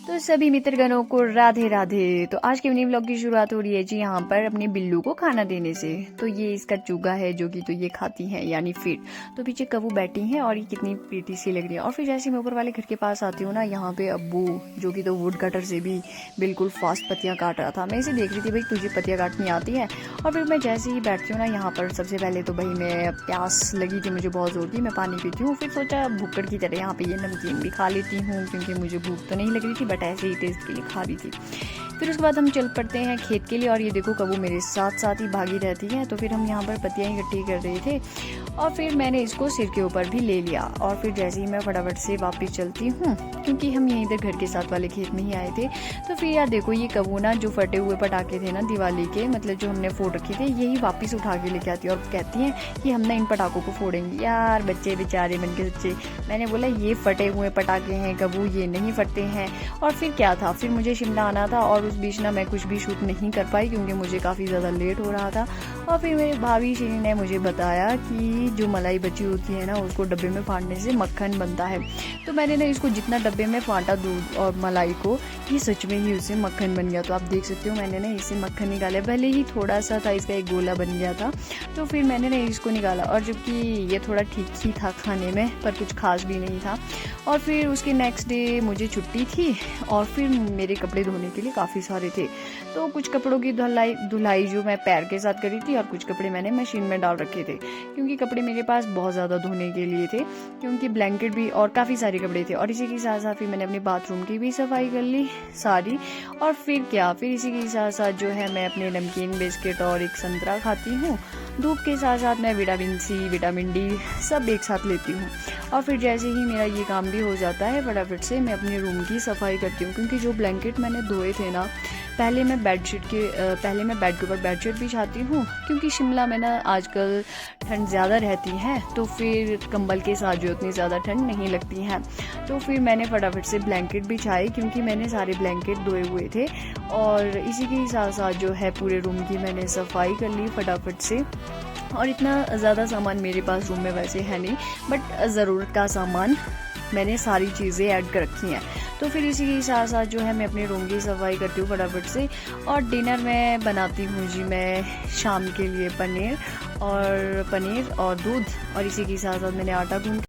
तो सभी मित्रगणों को राधे राधे। तो आज के मिनी व्लॉग की शुरुआत हो रही है जी यहाँ पर अपने बिल्लू को खाना देने से। तो ये इसका चूगा है जो कि तो ये खाती है यानी फीड। तो पीछे कबू बैठी है और ये कितनी प्रीटी सी लग रही है। और फिर जैसे मैं ऊपर वाले घर के पास आती हूँ ना, यहाँ पे अब्बू जो कि तो वुड कटर से भी बिल्कुल फास्ट पत्तियाँ काट रहा था। मैं इसे देख रही थी, भाई तुझे पत्तियाँ काटनी आती है। और फिर मैं जैसे ही बैठती हूँ ना यहाँ पर, सबसे पहले तो भाई मैं प्यास लगी थी मुझे बहुत जोर की, मैं पानी पीती हूँ। फिर सोचा भुक्कड़ की तरह यहाँ पे ये नमकीन भी खा लेती हूँ, क्योंकि मुझे भूख तो नहीं लग रही थी बट ऐसे ही टेस्ट के लिए खा रही थी। फिर उसके बाद हम चल पड़ते हैं खेत के लिए। और ये देखो कबू मेरे साथ साथ ही भागी रहती है। तो फिर हम यहाँ पर पत्तियाँ इकट्ठी कर रहे थे और फिर मैंने इसको सिर के ऊपर भी ले लिया। और फिर जैसे ही मैं फटाफट से वापस चलती हूँ, क्योंकि हम यहीं इधर घर के साथ वाले खेत में ही आए थे। तो फिर यार देखो ये कबू ना जो फटे हुए पटाखे थे ना दिवाली के, मतलब जो हमने फोड़ रखे थे, यही वापस उठा के लेके आती है और कहती हैं कि हम ना इन पटाखों को फोड़ेंगे। यार बच्चे बेचारे मन के सच्चे। मैंने बोला ये फटे हुए पटाखे हैं कबू, ये नहीं फटते हैं। और फिर क्या था, फिर मुझे शिमला आना था और उस बीच ना मैं कुछ भी शूट नहीं कर पाई क्योंकि मुझे काफ़ी ज़्यादा लेट हो रहा था। और फिर मेरे भाभी श्री ने मुझे बताया कि जो मलाई बची होती है ना, उसको डब्बे में फाड़ने से मक्खन बनता है। तो मैंने ना इसको जितना डब्बे में फाटा दूध और मलाई को, ये सच में ही उससे मक्खन बन गया। तो आप देख सकते हो मैंने ना इससे मक्खन निकाला, भले ही थोड़ा सा था, इसका एक गोला बन गया था। तो फिर मैंने ना इसको निकाला, और जबकि ये थोड़ा ठीक ही था खाने में, पर कुछ खास भी नहीं था। और फिर उसके नेक्स्ट डे मुझे छुट्टी थी और फिर मेरे कपड़े धोने के लिए काफ़ी सारे थे। तो कुछ कपड़ों की धुलाई जो मैं पैर के साथ करी थी, और कुछ कपड़े मैंने मशीन में डाल रखे थे, क्योंकि कपड़े मेरे पास बहुत ज़्यादा धोने के लिए थे, क्योंकि ब्लैंकेट भी और काफ़ी सारे कपड़े थे। और इसी के साथ साथ फिर मैंने अपने बाथरूम की भी सफाई कर ली सारी। और फिर क्या, फिर इसी के साथ साथ जो है मैं अपने नमकीन बिस्किट और एक संतरा खाती हूँ। धूप के साथ साथ मैं विटामिन सी विटामिन डी सब एक साथ लेती हूँ। और फिर जैसे ही मेरा ये काम भी हो जाता है, फटाफट से मैं अपने रूम की सफाई करती हूँ, क्योंकि जो ब्लैंकेट मैंने धोए थे ना, पहले मैं बेड के ऊपर बेडशीट बिछाती हूँ, क्योंकि शिमला में ना आजकल ठंड ज़्यादा रहती है। तो फिर कंबल के साथ जो उतनी ज़्यादा ठंड नहीं लगती है। तो फिर मैंने फटाफट से ब्लैंकेट बिछाए, क्योंकि मैंने सारे ब्लैंकेट धोए हुए थे। और इसी के साथ साथ जो है पूरे रूम की मैंने सफाई कर ली फटाफट से। और इतना ज़्यादा सामान मेरे पास रूम में वैसे है नहीं, बट ज़रूरत का सामान मैंने सारी चीज़ें ऐड कर रखी हैं। तो फिर इसी के साथ साथ जो है मैं अपने रूम की सफाई करती हूँ फटाफट से। और डिनर में बनाती हूँ जी मैं शाम के लिए पनीर और दूध। और इसी के साथ साथ मैंने आटा गूंद